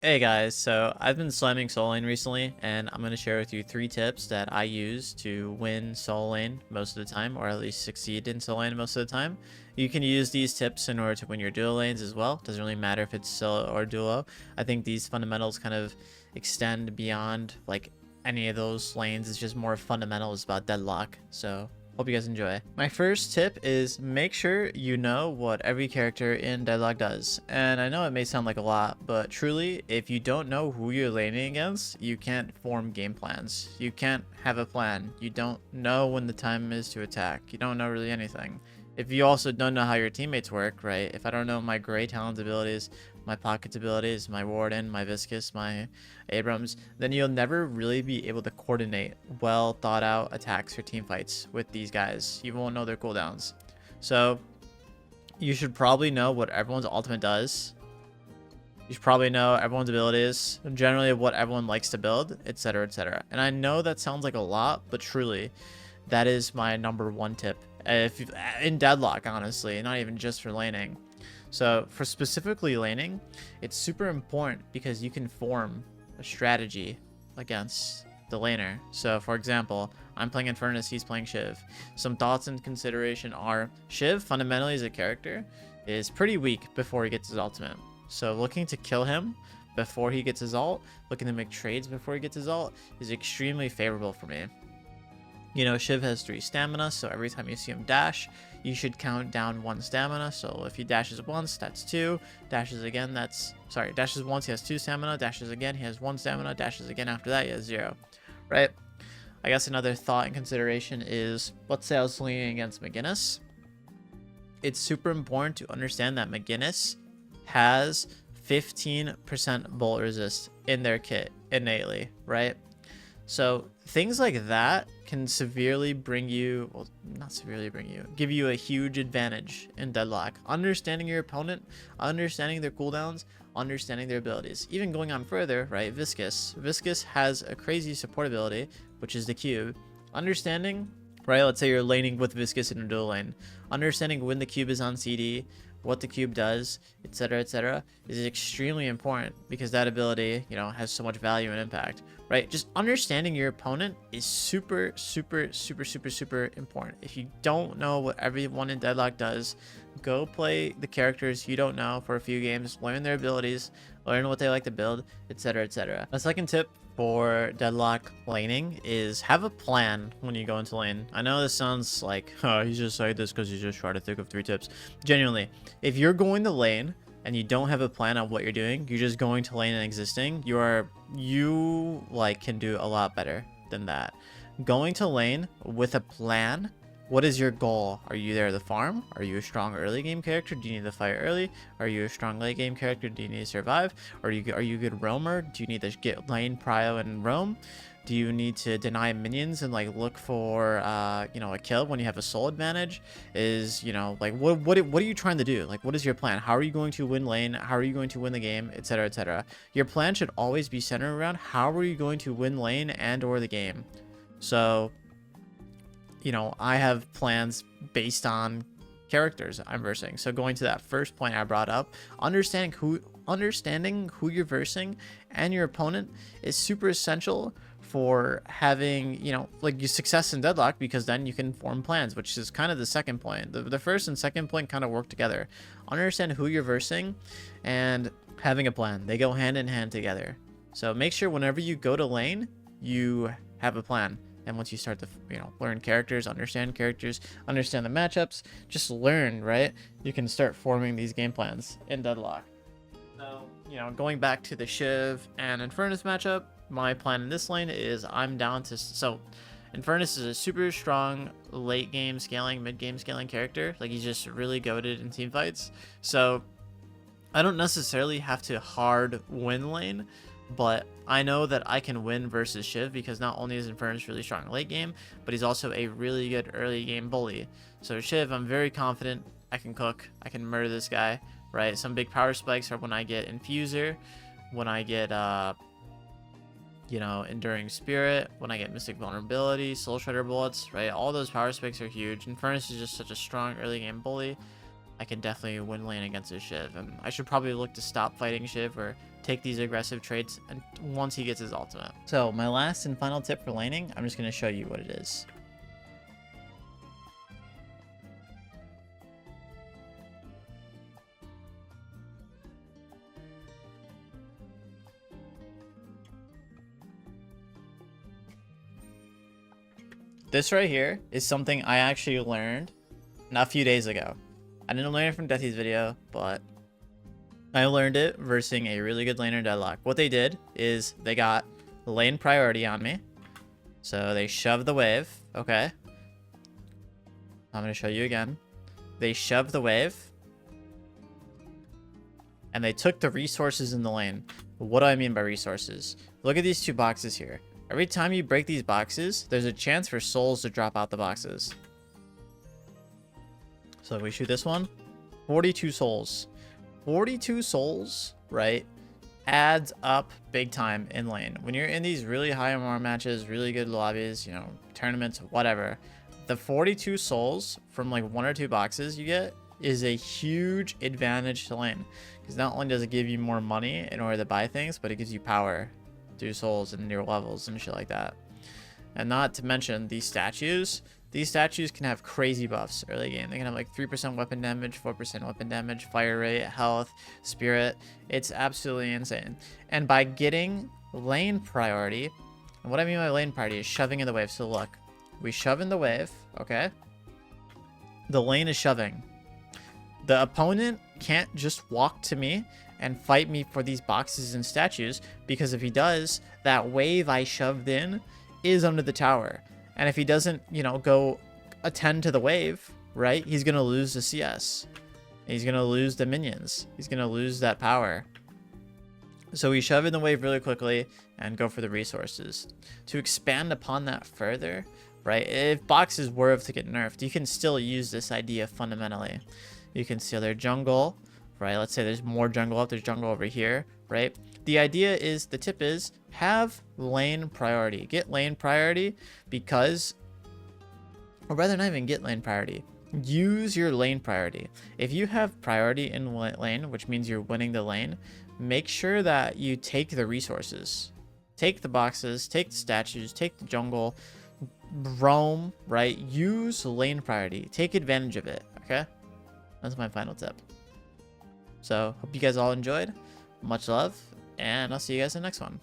Hey guys, so I've been slamming solo lane recently, and I'm going to share with you 3 tips that I use to win solo lane most of the time, or at least succeed in solo lane most of the time. You can use these tips in order to win your duo lanes as well. Doesn't really matter if it's solo or duo. I think these fundamentals kind of extend beyond like any of those lanes. It's just more fundamentals about Deadlock. So hope you guys enjoy. My first tip is make sure you know what every character in Deadlock does. And I know it may sound like a lot, but truly, if you don't know who you're laning against, you can't form game plans. You can't have a plan. You don't know when the time is to attack. You don't know really anything. If you also don't know how your teammates work, right? If I don't know my Gray talent abilities, my Pockets abilities, my Warden, my Viscus, my Abrams, then you'll never really be able to coordinate well thought out attacks or team fights with these guys. You won't know their cooldowns. So you should probably know what everyone's ultimate does. You should probably know everyone's abilities, generally what everyone likes to build, etc, etc. And I know that sounds like a lot, but truly, that is my #1 tip. If in Deadlock, honestly, not even just for laning. So for specifically laning, it's super important because you can form a strategy against the laner. So for example, I'm playing Infernus, he's playing Shiv. Some thoughts and consideration are Shiv fundamentally as a character is pretty weak before he gets his ultimate. So looking to kill him before he gets his ult, looking to make trades before he gets his ult is extremely favorable for me. You know, Shiv has 3 stamina, so every time you see him dash, you should count down 1 stamina. So if he dashes once, that's 2. Dashes again, dashes once, he has 2 stamina. Dashes again, he has 1 stamina. Dashes again after that, he has 0. Right? I guess another thought and consideration is, let's say I was leaning against McGinnis. It's super important to understand that McGinnis has 15% bolt resist in their kit innately, right? So things like that can severely bring you, well, not severely bring you, give you a huge advantage in Deadlock. Understanding your opponent, understanding their cooldowns, understanding their abilities. Even going on further, right, Viscus. Viscus has a crazy support ability, which is the cube. Understanding, right, let's say you're laning with Viscus in a dual lane. Understanding when the cube is on CD, what the cube does, etc, is extremely important because that ability, you know, has so much value and impact, right? Just understanding your opponent is super important. If you don't know what everyone in Deadlock does, go play the characters you don't know for a few games, learn their abilities, learn what they like to build, etc. A second tip for Deadlock laning is have a plan when you go into lane. I know this sounds like, oh, he's just saying this because he's just trying to think of 3 tips. Genuinely, if you're going to lane and you don't have a plan on what you're doing, you're just going to lane and existing, you can do a lot better than that. Going to lane with a plan. What is your goal? Are you there to farm? Are you a strong early game character? Do you need to fight early? Are you a strong late game character? Do you need to survive? Are you a good roamer? Do you need to get lane, prio, and roam? Do you need to deny minions and like look for a kill when you have a soul advantage? Is what are you trying to do? Like, what is your plan? How are you going to win lane? How are you going to win the game, etc? Your plan should always be centered around how are you going to win lane and or the game. So I have plans based on characters I'm versing. So going to that first point I brought up, understanding who you're versing and your opponent is super essential for having, your success in Deadlock, because then you can form plans, which is kind of the second point. The first and second point kind of work together. Understand who you're versing and having a plan. They go hand in hand together. So make sure whenever you go to lane, you have a plan. And once you start to, learn characters, understand the matchups, just learn, right? You can start forming these game plans in Deadlock. So, going back to the Shiv and Infernus matchup, my plan in this lane is I'm down to, so Infernus is a super strong late game scaling, mid game scaling character. Like, he's just really goated in team fights. So I don't necessarily have to hard win lane, but I know that I can win versus Shiv because not only is Infernus really strong late game, but he's also a really good early game bully. So Shiv, I'm very confident I can cook, I can murder this guy, right? Some big power spikes are when I get Infuser, when I get, Enduring Spirit, when I get Mystic Vulnerability, Soul Shredder bullets, right? All those power spikes are huge. Infernus is just such a strong early game bully. I can definitely win lane against this Shiv. And I should probably look to stop fighting Shiv or take these aggressive traits and once he gets his ultimate. So my last and final tip for laning, I'm just going to show you what it is. This right here is something I actually learned a few days ago. I didn't learn it from Deathy's video, but I learned it versing a really good laner Deadlock. What they did is they got lane priority on me. So they shoved the wave. Okay. I'm going to show you again. They shoved the wave. And they took the resources in the lane. What do I mean by resources? Look at these two boxes here. Every time you break these boxes, there's a chance for souls to drop out the boxes. So if we shoot this one, 42 souls. 42 souls, right, adds up big time in lane. When you're in these really high MR matches, really good lobbies, you know, tournaments, whatever, the 42 souls from like 1 or 2 boxes you get is a huge advantage to lane. Because not only does it give you more money in order to buy things, but it gives you power through souls and your levels and shit like that. And not to mention these statues. These statues can have crazy buffs early game. They can have like 3% weapon damage, 4% weapon damage, fire rate, health, spirit. It's absolutely insane. And by getting lane priority, and what I mean by lane priority is shoving in the wave. So look, we shove in the wave, okay? The lane is shoving. The opponent can't just walk to me and fight me for these boxes and statues, because if he does, that wave I shoved in is under the tower. And if he doesn't, you know, go attend to the wave, right, he's going to lose the CS. He's going to lose the minions. He's going to lose that power. So we shove in the wave really quickly and go for the resources. To expand upon that further, right, if boxes were to get nerfed, you can still use this idea fundamentally. You can steal their jungle, right? Let's say there's more jungle up, there's jungle over here, right? The idea is, the tip is, have lane priority. Get lane priority because, or rather not even get lane priority, use your lane priority. If you have priority in lane, which means you're winning the lane, make sure that you take the resources. Take the boxes, take the statues, take the jungle, roam, right? Use lane priority. Take advantage of it, okay? That's my final tip. So, hope you guys all enjoyed. Much love, and I'll see you guys in the next one.